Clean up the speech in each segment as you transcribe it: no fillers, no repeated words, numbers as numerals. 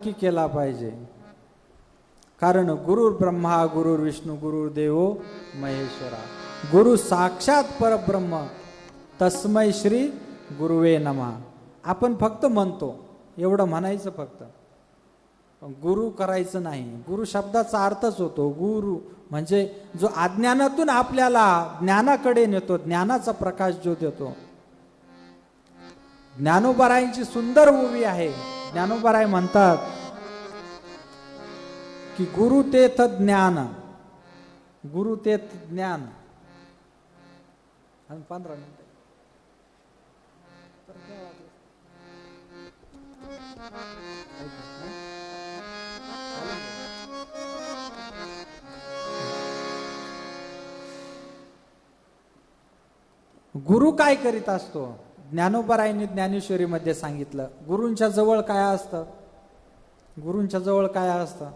की केला पाहिजे. कारण गुरुर ब्रह्मा गुरुर विष्णू गुरुर देवो महेश्वरा, गुरु साक्षात परब्रह्म तस्मै श्री गुरुवे नमः. आपण फक्त म्हणतो एवढं म्हणायचं फक्त, गुरु करायचं नाही. गुरु शब्दाचा अर्थच होतो गुरु म्हणजे जो अज्ञानातून आपल्याला ज्ञानाकडे नेतो, ज्ञानाचा प्रकाश जो देतो. ज्ञानोबारायांची सुंदर ओवी आहे. ज्ञानोबाराय म्हणतात की गुरु तेथ ज्ञान, गुरु तेथ ज्ञान. 15 मिनिट गुरु काय करीत असतो. ज्ञानोबारायांनी ज्ञानेश्वरीमध्ये सांगितलं गुरूंच्या जवळ काय असतं. गुरूंच्या जवळ काय असतं.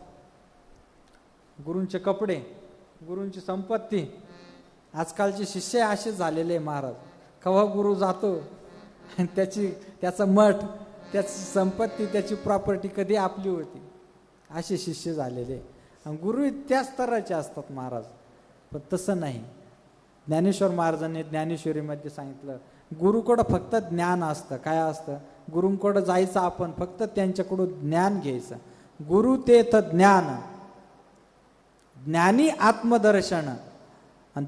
गुरूंचे कपडे, गुरूंची संपत्ती. आजकालचे शिष्य असे झालेले महाराज, केव्हा गुरु जातो त्याचा मठ, त्याची संपत्ती, त्याची प्रॉपर्टी कधी आपली होती, असे शिष्य झालेले. गुरु त्याच स्तराचे असतात महाराज. पण तसं नाही. ज्ञानेश्वर महाराजांनी ज्ञानेश्वरीमध्ये सांगितलं गुरुकडं फक्त ज्ञान असतं. काय असतं. गुरुंकडं जायचं आपण, फक्त त्यांच्याकडून ज्ञान घ्यायचं. गुरु तेथ ज्ञान, ज्ञानी आत्मदर्शन,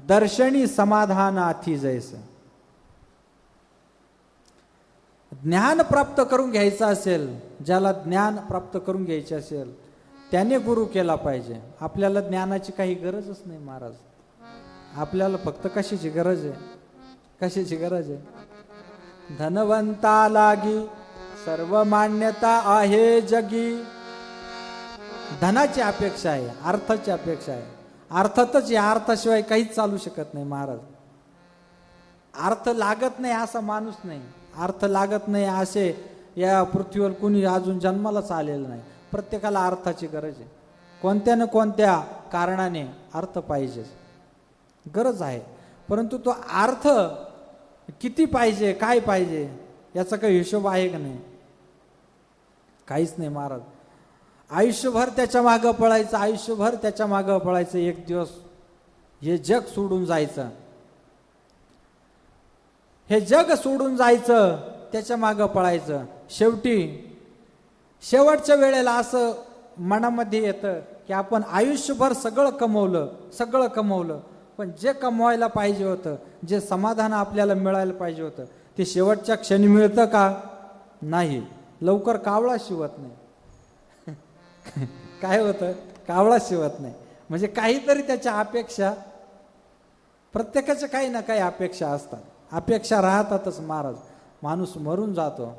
दर्शनी समाधान अति जैसे. ज्ञान प्राप्त करून घ्यायचं असेल, ज्याला ज्ञान प्राप्त करून घ्यायचे असेल त्याने गुरु केला पाहिजे. आपल्याला ज्ञानाची काही गरजच नाही महाराज. आपल्याला फक्त कशाची गरज आहे. कशाची गरज आहे. धनवंता लागी सर्व मान्यता आहे जगी. धनाची अपेक्षा आहे, अर्थाची अपेक्षा आहे. अर्थातच या अर्थाशिवाय काहीच चालू शकत नाही महाराज. अर्थ लागत नाही असा माणूस नाही. अर्थ लागत नाही असे या पृथ्वीवर कुणी अजून जन्मालाच आलेलं नाही. प्रत्येकाला अर्थाची गरज आहे. कोणत्या ना कोणत्या कारणाने अर्थ पाहिजे, गरज आहे. परंतु तो अर्थ किती पाहिजे, काय पाहिजे याचा काही हिशोब आहे का नाही. काहीच नाही महाराज. आयुष्यभर त्याच्या मागं पळायचं, आयुष्यभर त्याच्या मागं पळायचं. एक दिवस हे जग सोडून जायचं, हे जग सोडून जायचं, त्याच्या मागं पळायचं. शेवटच्या वेळेला असं मनामध्ये येतं की आपण आयुष्यभर सगळं कमवलं, पण जे कमवायला पाहिजे होतं, जे समाधान आपल्याला मिळायला पाहिजे होतं, ते शेवटच्या क्षणी मिळतं का. नाही. लवकर कावळा शिवत नाही. काय होतं. कावळा शिवत नाही. म्हणजे काहीतरी त्याच्या अपेक्षा, प्रत्येकाच्या काही ना काही अपेक्षा असतात. अपेक्षा राहतातच महाराज. माणूस मरून जातो.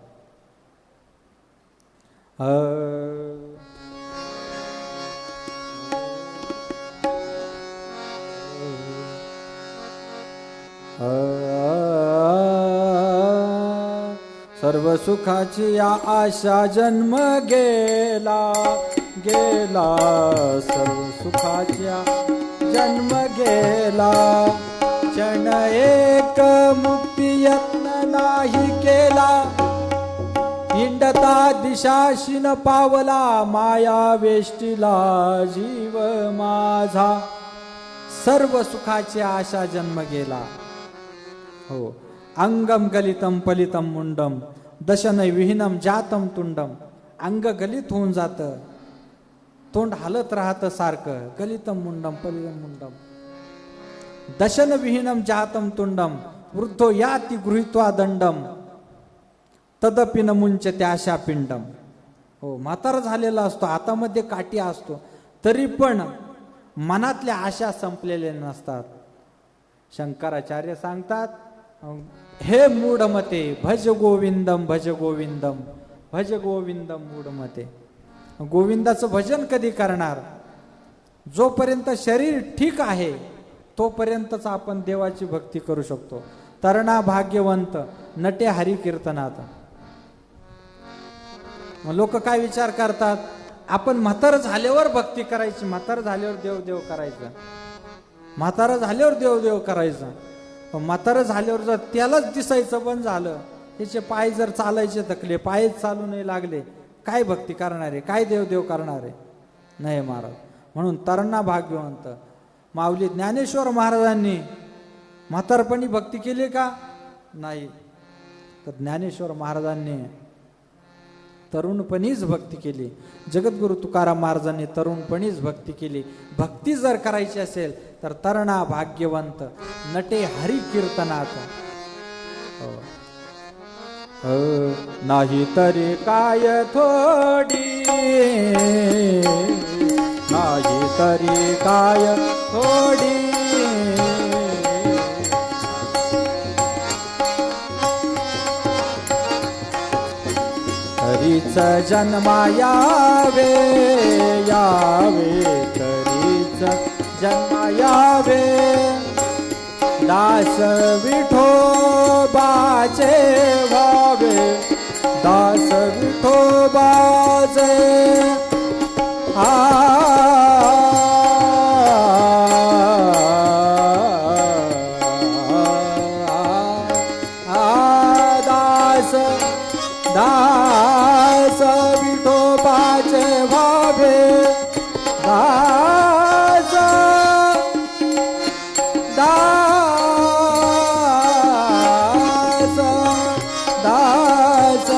सर्व सुखाची या आशा जन्म गेला, सर्व सुखाच्या जन्म गेला. क्षण एक मुक्ती यत्न नाही केला, हिंडता दिशाशीन पावला, माया वेष्टीला जीव माझा. सर्व सुखाची आशा जन्म गेला. हो. अंगम गलितम पलितम मुंडम दशनय विहीनम जातम तुंडम. अंग गलित होऊन जातं, तोंड हलत राहतं सारखं. गलितम मुंडम पलितम मुंडम दशन विहीनम जातम तुंडम वृद्धो याति गृहीत्वा दंडम तदपि न मुंचते आशा पिंडम. हो. म्हातारा झालेला असतो, हातामध्ये काठी असतो, तरी पण मनातल्या आशा संपलेल्या नसतात. शंकराचार्य सांगतात हे मूढमते भज गोविंदम भज गोविंदम भज गोविंदम मूढमते. गोविंदाचं भजन कधी करणार. जोपर्यंत शरीर ठीक आहे तोपर्यंतच आपण देवाची भक्ती करू शकतो. तरणा भाग्यवंत नटे हरी कीर्तनात. लोक काय विचार करतात, आपण म्हातार झाल्यावर भक्ती करायची, म्हातार झाल्यावर देव करायचं, म्हातारा झाल्यावर देव करायचं. म्हातारा झाल्यावर जर त्यालाच दिसायचं बंद झालं, त्याचे पाय जर चालायचे थकले, पायच चालू नाही लागले, काय भक्ती करणारे, काय देवदेव करणारे नाही महाराज. म्हणून तरणा भाग्यवंत. माऊली ज्ञानेश्वर महाराजांनी म्हातारपणी भक्ती केली का? नाही. तर ज्ञानेश्वर महाराजांनी तरुणपणीच भक्ती केली. जगद्गुरु तुकाराम महाराजांनी तरुणपणीच भक्ती केली. भक्ती जर करायची असेल तर तरणा भाग्यवंत, नटे हरी कीर्तनात. नाही तरी काय थोडी, नाही तरी काय थोडी, तरीच जन्मा यावे, यावे तरीच जन्मा यावे. दास विठोबाचे व्हावे, दास विठोबाचे. दास दास विठोबाचे व्हावे, दास दास दास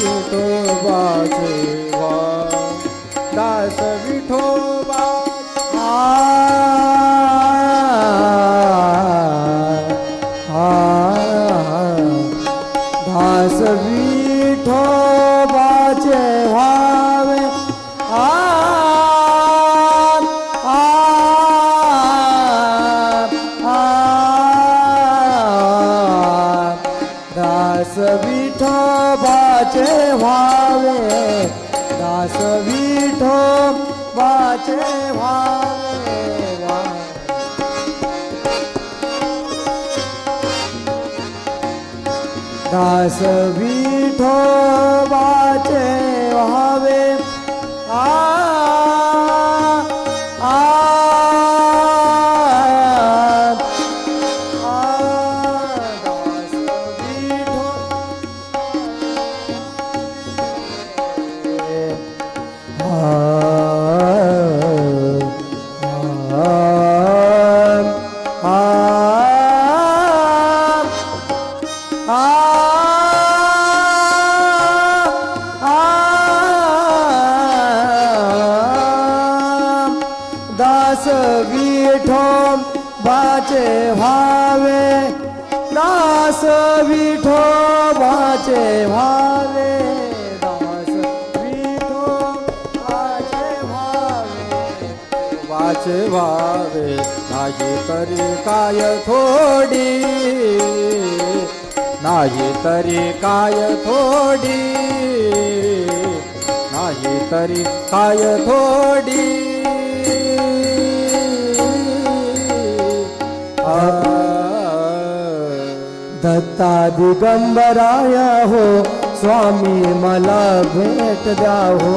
विठोबाचे व्हावे, दास विठोबा. दास विठोबाचे व्हावे. दास विठोबाचे व्हावे, दास विठोबाचे व्हावे. दास विठोबाचे व्हावे. दास विठोबाचे व्हावे, दास विठोबाचे व्हावे, दास विठोबाचे व्हावे, वाचे व्हावे. नाही तरी काय थोडी, नाही तरी काय थोडी, नाही तरी काय थोडी. दत्ता दिगंबराय हो स्वामी मला भेट द्या हो,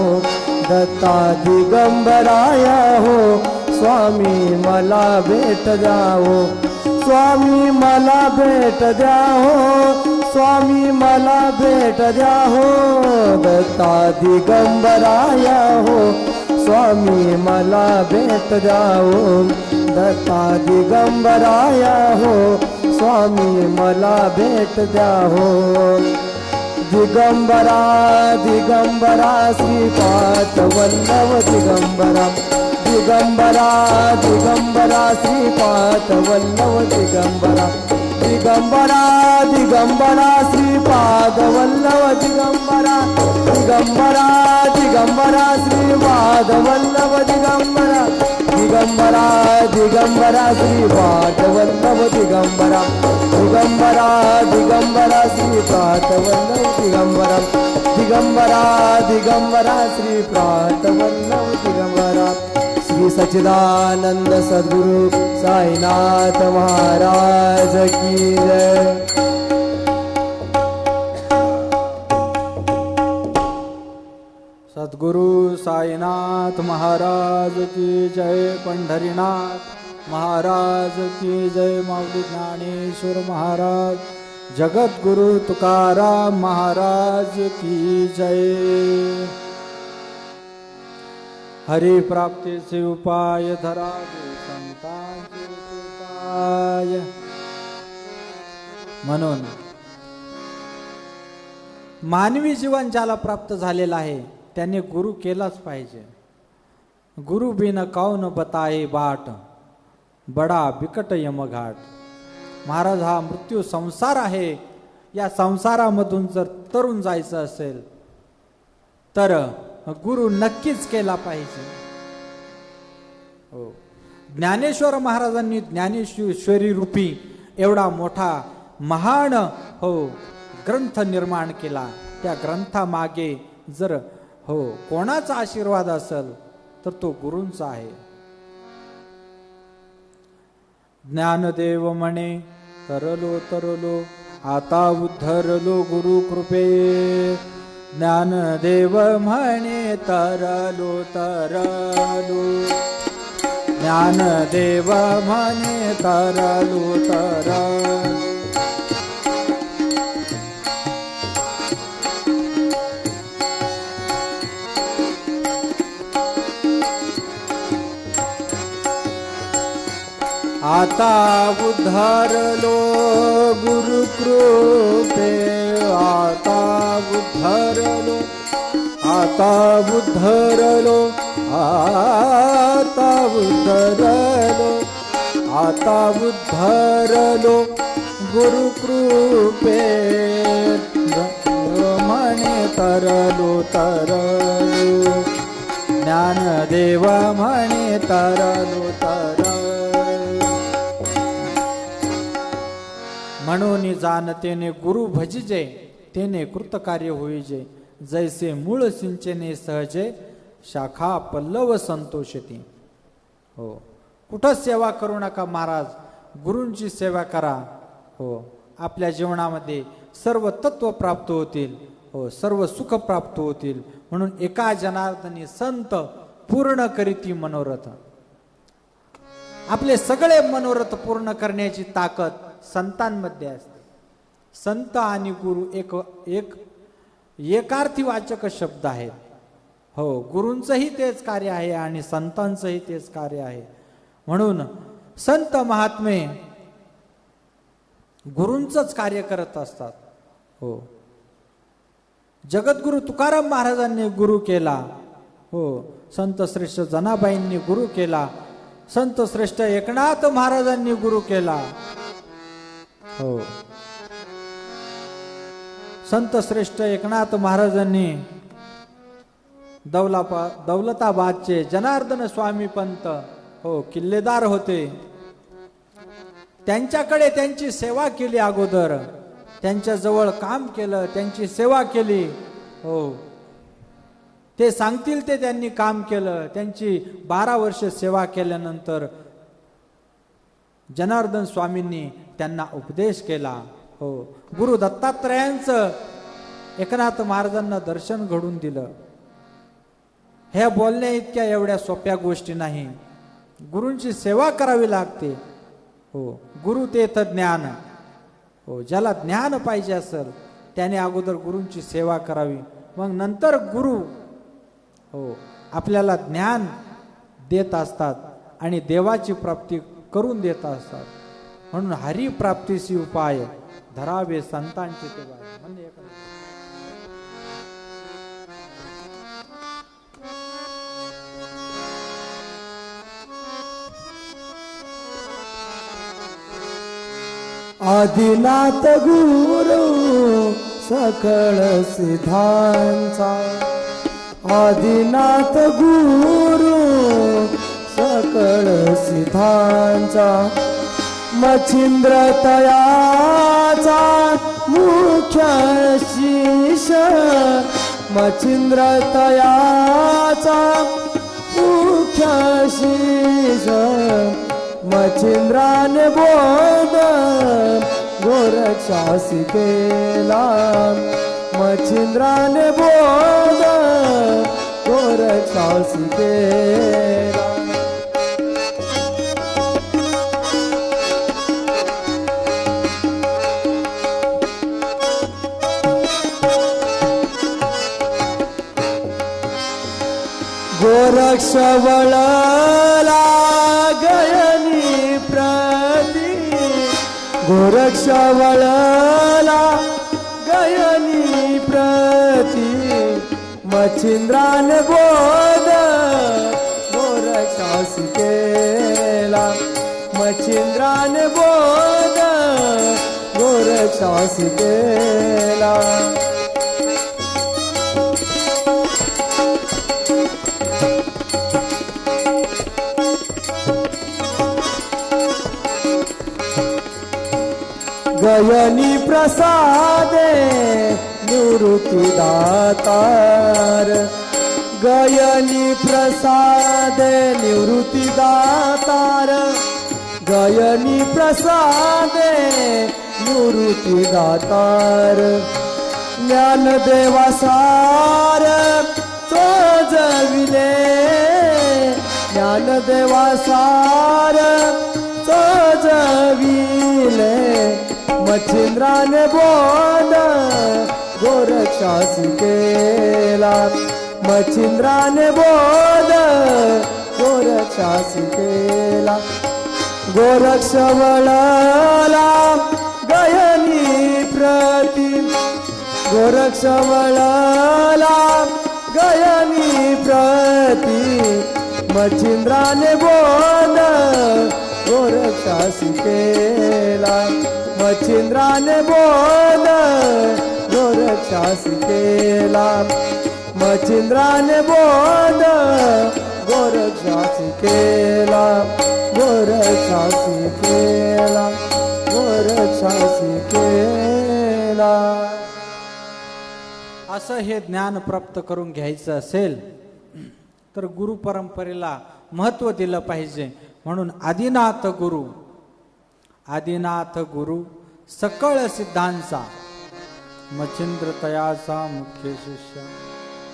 दत्ता दिगंबराय हो स्वामी मला भेट द्या हो, स्वामी मला भेट द्या हो, स्वामी मला भेट द्या हो. दत्ता दिगंबराय हो स्वामी मला भेट द्या हो, दत्ता दिगंबराय हो स्वामी मला भेट द्या हो. दिगंबरा दिगंबरा श्रीपाद वल्लभ दिगंबरा, दिगंबरा दिगंबरा श्रीपाद वल्लभ दिगंबरा, दिगंबरा दिगंबरा श्रीपाद वल्लभ दिगंबरा, दिगंबरा दिगंबरा श्रीपाद वल्लभ दिगंबरा, दिगंबरा दिगंबरा श्रीपाद वल्लभ दिगंबरा, दिगंबरा दिगंबरा श्रीपाद वल्लभ दिगंबरा, दिगंबरा दिगंबरा श्रीपाद वल्लभ दिगंबरा. श्री सच्चिदानंद सद्गुरु साईनाथ महाराज की जय. सद्गुरु साईनाथ महाराज की जय. पंढरीनाथ महाराज की जय. माऊली ज्ञानेश्वर महाराज, जगद्गुरु तुकाराम महाराज की जय. हरी प्राप्तीचे उपाय धरावे संतांचे उपाय. म्हणून मानवी जीवन ज्याला प्राप्त झालेलं आहे त्याने गुरु केलाच पाहिजे. गुरु बिन कौन बताए बाट, बडा बिकट यमघाट. महाराज, हा मृत्यू संसार आहे. या संसारामधून जर तरुण जायचं असेल तर गुरु नक्कीच केला पाहिजे. हो, ज्ञानेश्वर महाराजांनी ज्ञानेश्वरी रूपी एवढा मोठा महान ग्रंथ निर्माण केला. त्या ग्रंथामागे जर कोणाचा आशीर्वाद असेल तर तो गुरूंचा आहे. ज्ञानदेव म्हणे तरलो तरलो, आता उद्धरलो गुरु कृपे. ज्ञानदेव म्हणे तरलो तरलो, ज्ञानदेव म्हणे तरलो तरलो. आता उद्धरलो गुरु कृपे, आता उद्धरलो, आता उद्धरलो, आता उद्धरलो, आता उद्धरलो गुरु कृपे. म्हणे तरलो तरलो, ज्ञानदेव म्हणे तरलो तरलो. म्हणून जाणतेने गुरु भजिजे, तेने कृतकार्य होईजे. जैसे मूळ सिंचने सहजे, शाखा पल्लव संतोषती. हो, कुठं सेवा करू नका महाराज, गुरूंची सेवा करा. हो, आपल्या जीवनामध्ये सर्व तत्व प्राप्त होतील. हो, सर्व सुख प्राप्त होतील. म्हणून एका जनार्दनी संत पूर्ण करीती मनोरथ. आपले सगळे मनोरथ पूर्ण करण्याची ताकद संतांमध्ये असते. संत आणि गुरु एक एकार्थी वाचक शब्द आहेत. हो, गुरूंचंही तेच कार्य आहे आणि संतांचंही तेच कार्य आहे. म्हणून संत महात्मे गुरूंचंच कार्य करत असतात. हो, जगद्गुरु तुकाराम महाराजांनी गुरु केला. हो, संत श्रेष्ठ जनाबाईंनी गुरु केला. संत श्रेष्ठ एकनाथ महाराजांनी गुरु केला. हो, संत श्रेष्ठ एकनाथ महाराजांनी दौलताबादचे जनार्दन स्वामी पंत किल्लेदार होते. त्यांच्याकडे त्यांची सेवा केली. अगोदर त्यांच्या जवळ काम केलं, त्यांची सेवा केली. हो, ते सांगतील ते त्यांनी काम केलं. त्यांची 12 वर्ष सेवा केल्यानंतर जनार्दन स्वामींनी त्यांना उपदेश केला. हो, गुरु दत्तात्रयांचं एकनाथ महाराजांना दर्शन घडून दिलं. हे बोलण्या इतक्या एवढ्या सोप्या गोष्टी नाही. गुरूंची सेवा करावी लागते. हो, गुरु तेथ ज्ञान. हो, ज्याला ज्ञान पाहिजे असेल त्याने अगोदर गुरूंची सेवा करावी. मग नंतर गुरु आपल्याला ज्ञान देत असतात आणि देवाची प्राप्ती करून देत असतात. म्हणून हरी प्राप्तीसी उपाय धरावे संतांचे ते म्हणजे आदिनाथ गुरु सकळ सिद्धांचा, आदिनाथ गुरु सकळ सिद्धांचा, मच्छिंद्र तयाचा मुख्य शिष्य, मच्छिंद्र तयाचा मुख्य शिष्य, मच्छिंद्राने बोध गोरक्षासी केला, मच्छिंद्राने बोध गोरक्षासी केला. गोरक्ष वळला गयनी प्रती गोरक्ष वळला गयनी प्रती मच्छिंद्रान बोध गोरक्षास केला मच्छिंद्रान बोध गोरक्षास केला गयनी प्रसादे निवृत्ती दातार गयनी प्रसादे निवृत्ती दातार गयनी प्रसादे निवृत्ती दातार ज्ञानदेवा सार चोजविले ज्ञानदेवा सार चोजविले मच्छिंद्राने बोध गोरक्षास केला मच्छिंद्राने बोध गोरक्षास केला गोरक्ष वळला गयनी प्रती गोरक्ष वळला गयनी प्रती मच्छिंद्राने बोध गोरक्षास केला मच्छिंद्राने बोध गोरक्षास केला मच्छिंद्राने बोध गोरक्षास केला गोरक्षास केला गोरक्षास केला असं हे ज्ञान प्राप्त करून घ्यायचं असेल तर गुरु परंपरेला महत्व दिलं पाहिजे. म्हणून आदिनाथ गुरु सकळ सिद्धांचा मच्छिंद्र तयाचा मुख्य शिष्य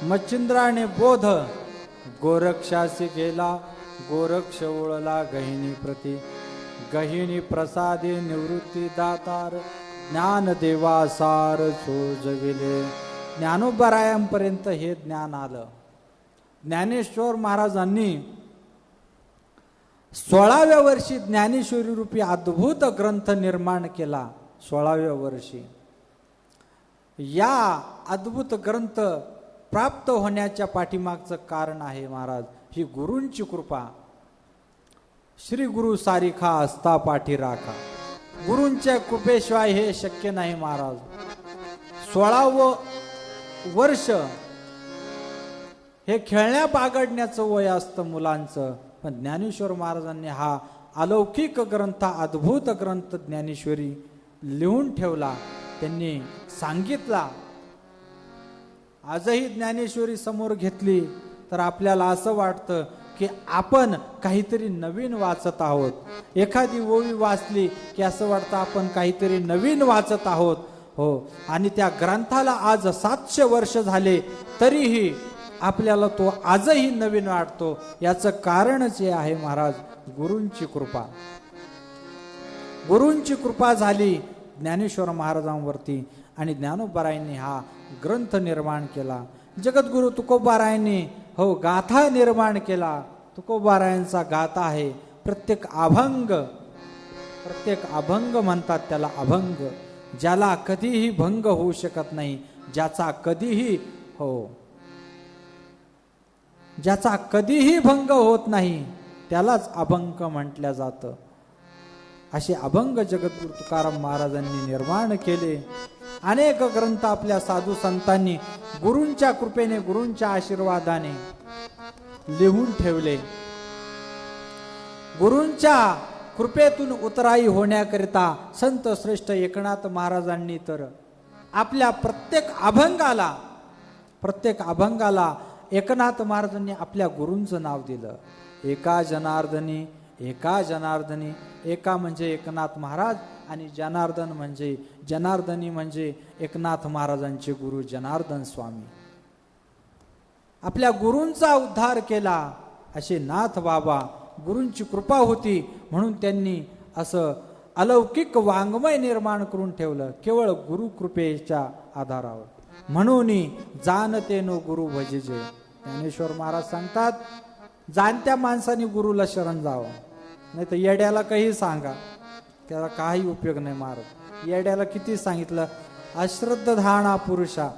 मच्छिंद्राने बोध गोरक्षासी गेला गोरक्ष ओळला गहिनी प्रती गहिनी प्रसादे निवृत्ती दातार ज्ञानदेवा सार सोजविले. ज्ञानोबरायांपर्यंत हे ज्ञान आलं. ज्ञानेश्वर महाराजांनी 16व्या वर्षी ज्ञानेश्वरी रूपी अद्भुत ग्रंथ निर्माण केला. 16व्या वर्षी या अद्भुत ग्रंथ प्राप्त होण्याच्या पाठीमागचं कारण आहे महाराज ही गुरूंची कृपा. श्री गुरु सारिखा असता पाठी राखा. गुरूंच्या कृपेशिवाय हे शक्य नाही महाराज. 16वं वर्ष हे खेळण्या बागडण्याचं वय असतं मुलांचं. पण ज्ञानेश्वर महाराजांनी हा अलौकिक ग्रंथ अद्भुत ग्रंथ ज्ञानेश्वरी लिहून ठेवला. त्यांनी सांगितला. आजही ज्ञानेश्वरी समोर घेतली तर आपल्याला असं वाटतं की आपण काहीतरी नवीन वाचत आहोत. एखादी ओवी वाचली की असं वाटतं आपण काहीतरी नवीन वाचत आहोत. हो, आणि त्या ग्रंथाला आज 700 वर्ष झाले तरीही आपल्याला तो आजही नवीन वाटतो. याचं कारणच हे आहे महाराज गुरूंची कृपा. गुरूंची कृपा झाली ज्ञानेश्वर महाराजांवरती आणि ज्ञानोबारायांनी हा ग्रंथ निर्माण केला. जगद्गुरु तुकोबारायांनी हो गाथा निर्माण केला. तुकोबारायांचा गाथा आहे. प्रत्येक अभंग म्हणतात त्याला अभंग, ज्याला कधीही भंग होऊ शकत नाही, ज्याचा कधीही भंग होत नाही त्यालाच अभंग म्हटलं जातं. असे अभंग जगद्गुरु तुकाराम महाराजांनी निर्माण केले. अनेक ग्रंथ आपल्या साधू संतांनी गुरूंच्या कृपेने गुरूंच्या आशीर्वादाने लिहून ठेवले. गुरूंच्या कृपेतून उतराई होण्याकरिता संत श्रेष्ठ एकनाथ महाराजांनी तर आपल्या प्रत्येक अभंगाला एकनाथ महाराजांनी आपल्या गुरूंचं नाव दिलं. एका जनार्दनी, एका म्हणजे एकनाथ महाराज आणि जनार्दनी म्हणजे एकनाथ महाराजांचे गुरु जनार्दन स्वामी. आपल्या गुरूंचा उद्धार केला. असे नाथ बाबा गुरूंची कृपा होती म्हणून त्यांनी असं अलौकिक वाङ्मय निर्माण करून ठेवलं केवळ गुरु कृपेच्या आधारावर. म्हणून जाणते नो गुरु भजिजे ज्ञानेश्वर महाराज सांगतात, जाणत्या माणसाने गुरुला शरण जावं, नाही तर येड्याला काही सांगा त्याला काही उपयोग नाही. महाराज येड्याला किती सांगितलं, अश्रद्ध धारणा पुरुषा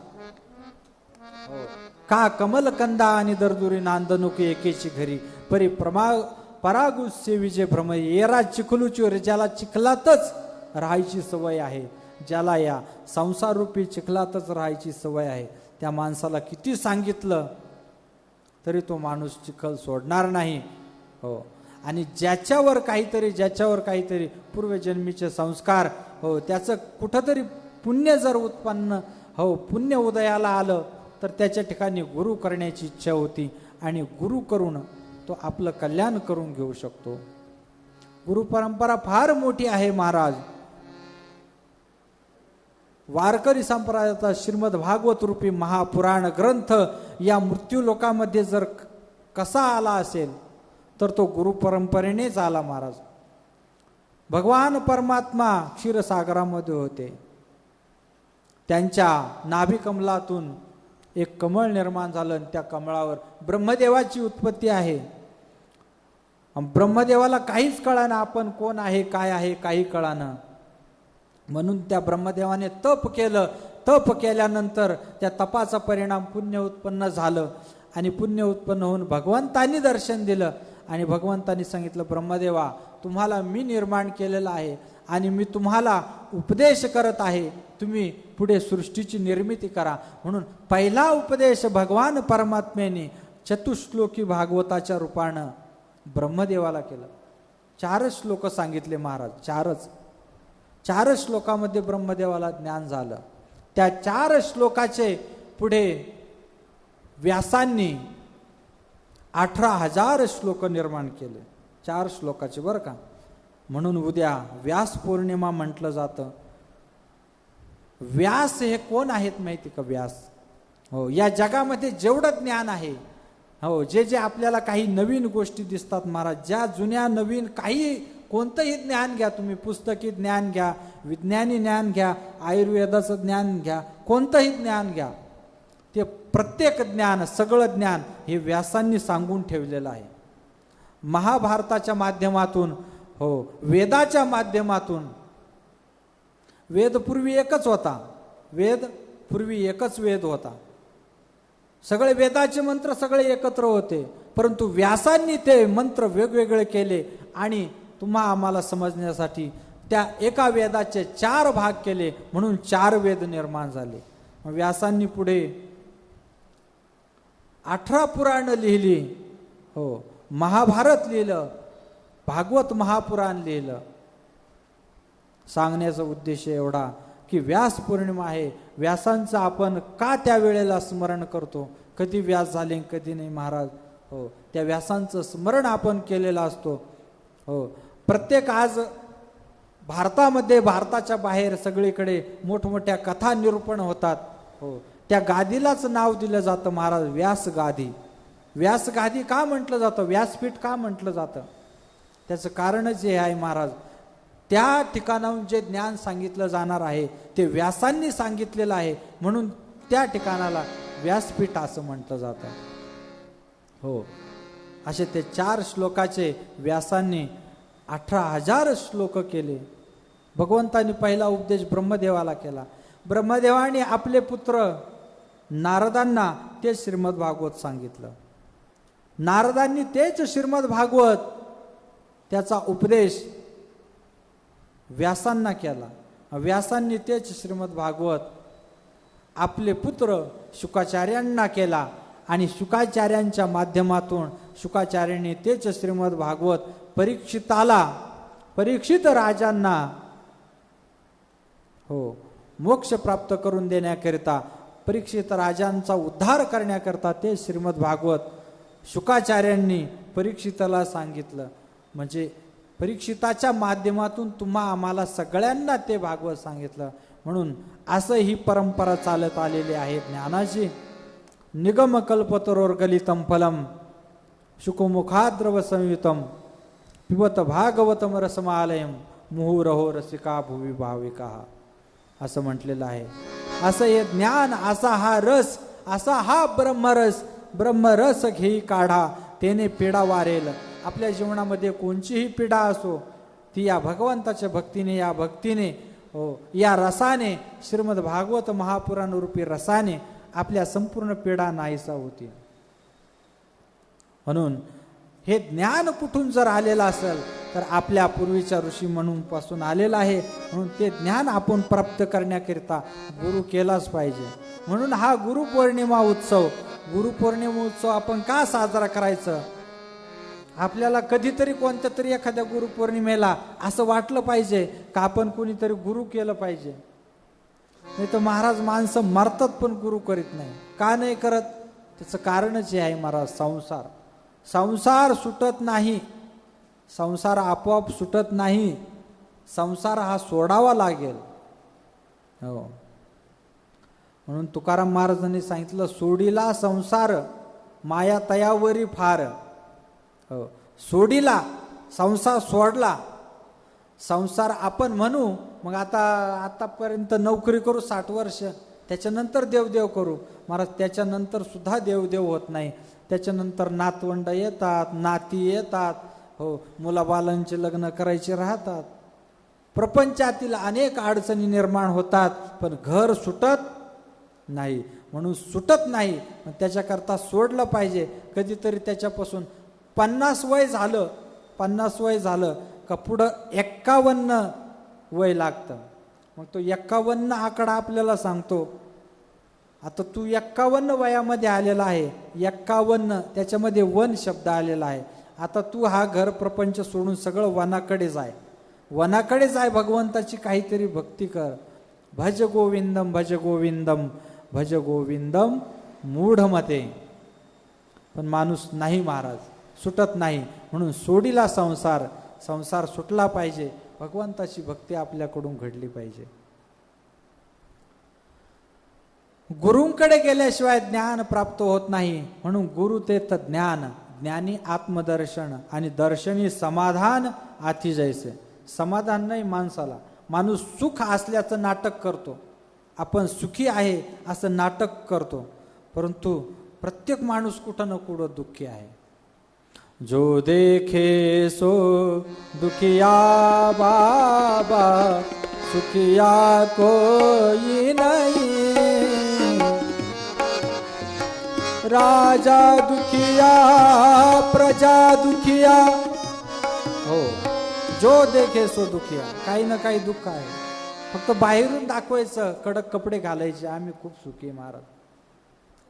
का कमल कंदा आणि दरदुरी नांदनुकी एकेची घरी परी परागु सेवीचे भ्रम येरा चिखलूची. ज्याला चिखलातच राहायची सवय आहे, ज्याला या संसार रूपी चिखलातच राहायची सवय आहे, त्या माणसाला किती सांगितलं तरी तो माणूस चिखल सोडणार नाही. हो, आणि ज्याच्यावर काहीतरी पूर्वजन्मीचे संस्कार, हो, त्याचं कुठंतरी पुण्य जर उत्पन्न, हो, पुण्य उदयाला आलं तर त्याच्या ठिकाणी गुरु करण्याची इच्छा होती आणि गुरु करून तो आपलं कल्याण करून घेऊ शकतो. गुरु परंपरा फार मोठी आहे महाराज. वारकरी संप्रदायाचा श्रीमद भागवत रूपी महापुराण ग्रंथ या मृत्यू लोकामध्ये जर कसा आला असेल तर तो गुरु परंपरेनेच आला महाराज. भगवान परमात्मा क्षीरसागरामध्ये होते, त्यांच्या नाभी कमलातून एक कमळ निर्माण झालं आणि त्या कमळावर ब्रह्मदेवाची उत्पत्ती आहे. ब्रह्मदेवाला काहीच कळाना आपण कोण आहे काय आहे काही कळाना, म्हणून त्या ब्रह्मदेवाने तप केलं. तप केल्यानंतर त्या तपाचा परिणाम पुण्य उत्पन्न झालं आणि पुण्य उत्पन्न होऊन भगवंतांनी दर्शन दिलं आणि भगवंतांनी सांगितलं, ब्रह्मदेवा तुम्हाला मी निर्माण केलेलं आहे आणि मी तुम्हाला उपदेश करत आहे, तुम्ही पुढे सृष्टीची निर्मिती करा. म्हणून पहिला उपदेश भगवान परमात्म्याने चतुश्लोकी भागवताच्या रूपानं ब्रह्मदेवाला केलं. 4 श्लोक सांगितले महाराज, 4 श्लोकामध्ये ब्रह्मदेवाला ज्ञान झालं. त्या 4 श्लोकाचे पुढे व्यासांनी 18,000 श्लोक निर्माण केले, 4 श्लोकाचे बरं का. म्हणून उद्या व्यास पौर्णिमा म्हटलं जातं. व्यास हे कोण आहेत माहिती का? व्यास, हो, या जगामध्ये जेवढं ज्ञान आहे, हो, जे आपल्याला काही नवीन गोष्टी दिसतात महाराज, ज्या जुन्या नवीन काही कोणतंही ज्ञान घ्या तुम्ही, पुस्तकी ज्ञान घ्या, विज्ञानी ज्ञान घ्या, आयुर्वेदाचं ज्ञान घ्या, कोणतंही ज्ञान घ्या, ते प्रत्येक ज्ञान, सगळं ज्ञान हे व्यासांनी सांगून ठेवलेलं आहे. महाभारताच्या माध्यमातून, हो, वेदाच्या माध्यमातून. वेद पूर्वी एकच होता, एकच वेद होता, सगळे वेदाचे मंत्र सगळे एकत्र होते, परंतु व्यासांनी ते मंत्र वेगवेगळे केले आणि तुम्हा आम्हाला समजण्यासाठी त्या एका वेदाचे 4 भाग केले, म्हणून 4 वेद निर्माण झाले. व्यासांनी पुढे 18 पुराण लिहिली, हो, महाभारत लिहिलं, भागवत महापुराण लिहिलं. सांगण्याचा उद्देश एवढा की व्यास पौर्णिमा आहे, व्यासांचं आपण का त्या वेळेला स्मरण करतो, कधी व्यास झाले कधी नाही महाराज, हो, त्या व्यासांचं स्मरण आपण केलेलं असतो. हो, प्रत्येक आज भारतामध्ये, भारताच्या बाहेर सगळीकडे मोठमोठ्या कथा निरूपण होतात. हो, त्या गादीलाच नाव दिलं जातं महाराज, व्यास गादी. व्यास गादी का म्हटलं जातं, व्यासपीठ का म्हटलं जातं, त्याचं कारणच हे आहे महाराज. त्या ठिकाणाहून जे ज्ञान सांगितलं जाणार आहे ते व्यासांनी सांगितलेलं आहे, म्हणून त्या ठिकाणाला व्यासपीठ असं म्हटलं जातं. हो, असे ते 4 श्लोकाचे व्यासांनी 18,000 श्लोक केले. भगवंतांनी पहिला उपदेश ब्रह्मदेवाला केला. ब्रह्मदेवाने आपले पुत्र नारदांना ते श्रीमद भागवत सांगितलं. नारदांनी तेच श्रीमद भागवत, त्याचा उपदेश व्यासांना केला. व्यासांनी तेच श्रीमद भागवत आपले पुत्र शुकाचार्यांना केला आणि शुकाचार्यांच्या माध्यमातून शुकाचार्यांनी तेच श्रीमद भागवत परीक्षित राजांना, हो, मोक्ष प्राप्त करून देण्याकरिता, परीक्षित राजांचा उद्धार करण्याकरता ते श्रीमद भागवत शुकाचार्यांनी परीक्षिताला सांगितलं. म्हणजे परीक्षिताच्या माध्यमातून तुम्हा आम्हाला सगळ्यांना ते भागवत सांगितलं. म्हणून असं ही परंपरा चालत आलेली आहे ज्ञानाची. निगम कल्पतरोर्गलितम फलम शुकमुखाद्रव संयुतम पिबत भागवतम रसमालयम मुहुरहो रसिका भुवी भाविका, असं म्हटलेलं आहे. असं हे ज्ञान, असा हा रस, असा हा ब्रह्मरस ब्रह्मरस घेई काढा तेने पीडा वारेल. आपल्या जीवनामध्ये कोणतीही पीडा असो ती या भगवंताच्या भक्तीने, या भक्तीने, हो या रसाने, श्रीमद भागवत महापुराण रूपी रसाने आपल्या संपूर्ण पीडा नाहीसा होती. म्हणून हे ज्ञान कुठून जर आलेलं असेल तर आपल्या पूर्वीच्या ऋषी म्हणून पासून आलेलं आहे. म्हणून ते ज्ञान आपण प्राप्त करण्याकरिता गुरु केलाच पाहिजे. म्हणून हा गुरुपौर्णिमा उत्सव, गुरुपौर्णिमा उत्सव आपण का साजरा करायचं? आपल्याला कधीतरी कोणत्या तरी एखाद्या गुरुपौर्णिमेला असं वाटलं पाहिजे का आपण कोणीतरी गुरु केलं पाहिजे. नाही तर महाराज माणसं मरतात पण गुरु करीत नाही. का नाही करत? त्याचं कारणच हे आहे महाराज, संसार. संसार सुटत नाही, संसार आपोआप सुटत नाही. संसार हा सोडावा लागेल. हो, म्हणून तुकाराम महाराजांनी सांगितलं, सोडीला संसार माया तयावरी फार. हो, सोडीला संसार सोडला. संसार आपण म्हणू मग आतापर्यंत नोकरी करू 60 वर्ष, त्याच्यानंतर देवदेव करू. महाराज त्याच्यानंतर सुद्धा देवदेव होत नाही. त्याच्यानंतर नातवंड येतात, नाती येतात, हो मुलाबालांचे लग्न करायचे राहतात. प्रपंचातील अनेक अडचणी निर्माण होतात, पण घर सुटत नाही. म्हणून सुटत नाही, त्याच्याकरता सोडलं पाहिजे. कधीतरी त्याच्यापासून 50 वय झालं, 50 वय झालं का पुढं 51 वय लागतं. मग तो 51 आकडा आपल्याला सांगतो, आता तू 51 वयामध्ये आलेला आहे. 51 त्याच्यामध्ये वन शब्द आलेला आहे. आता तू हा घर प्रपंच सोडून सगळं वनाकडे जाय, वनाकडे जाय, भगवंताची काहीतरी भक्ती कर. भज गोविंदम भज गोविंदम भज गोविंदम मूढमते. पण माणूस नाही महाराज, सुटत नाही. म्हणून सोडीला संसार, संसार सुटला पाहिजे. भगवंताची भक्ती आपल्याकडून घडली पाहिजे. गुरूंकडे गेल्याशिवाय ज्ञान प्राप्त होत नाही. म्हणून गुरु तेथ ज्ञान, ज्ञानी आत्मदर्शन आणि दर्शनी समाधान आती जैसे. समाधान नाही माणसाला. माणूस सुख असल्याचं नाटक करतो, आपण सुखी आहे असं नाटक करतो, परंतु प्रत्येक माणूस कुठं ना कुठं दुःखी आहे. जो देखे सो दुखिया बाबा, सुखिया कोई नहीं. राजा दुखिया प्रजा दुखिया. हो, जो देखे सो दुखिया. काही ना काही दुःख आहे, फक्त बाहेरून दाखवायचं, कडक कपडे घालायचे, आम्ही खूप सुखी महाराज.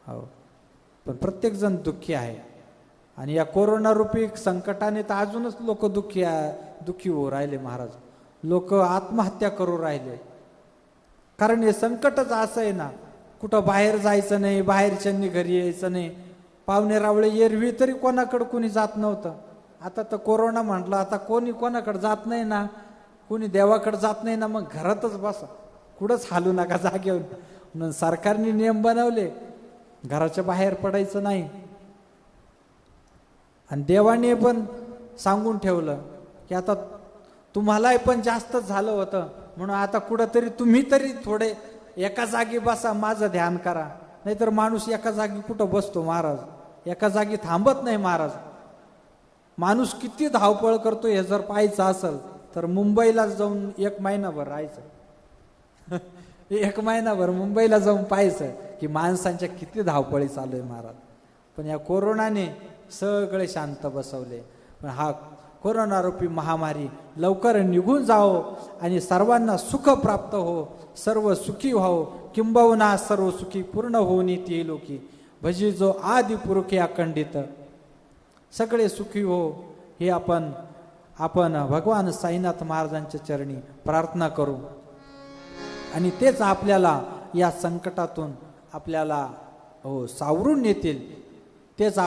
हो, पण प्रत्येक जण दुःखी आहे. आणि या कोरोना रूपी संकटाने तर अजूनच लोक दुःखी होऊ राहिले महाराज. लोक आत्महत्या करू राहिले. कारण हे संकटच असं आहे ना, कुठं बाहेर जायचं नाही, बाहेरच्यांनी घरी यायचं नाही. पाहुणे रावळे एरवी तरी कोणाकडे कोणी जात नव्हतं. आता तर कोरोना म्हटलं, आता कोणी कोणाकडे जात नाही ना, कोणी देवाकडे जात नाही ना, मग घरातच बसा, कुठंच हालू नका जागेवर. म्हणून सरकारने नियम बनवले, घराच्या बाहेर पडायचं नाही. आणि देवाने पण सांगून ठेवलं की आता तुम्हालाही पण जास्तच झालं होतं, म्हणून आता कुठंतरी तुम्ही तरी थोडे एका जागी बसा, माझं ध्यान करा. नाहीतर माणूस एका जागी कुठं बसतो महाराज, एका जागी थांबत नाही महाराज. माणूस किती धावपळ करतो हे जर पाहायचं असेल तर मुंबईला जाऊन 1 महिनाभर राहायचं. 1 महिनाभर मुंबईला जाऊन पाहायचं की माणसांच्या किती धावपळी चालू आहे महाराज. पण या कोरोनाने सगळे शांत बसवले. पण हा कोरोना रूपी महामारी लवकर निघून जाओ आणि सर्वांना सुख प्राप्त हो, सर्व सुखी व्हावो. किंबहुना सर्व सुखी पूर्ण होऊन ती लोकी भजी जो आदि पुरुषी अखंडित. सगळे सुखी हो, हे आपण भगवान साईनाथ महाराजांच्या चरणी प्रार्थना करू. आणि तेच आपल्याला या संकटातून आपल्याला सावरून नेतील. तेच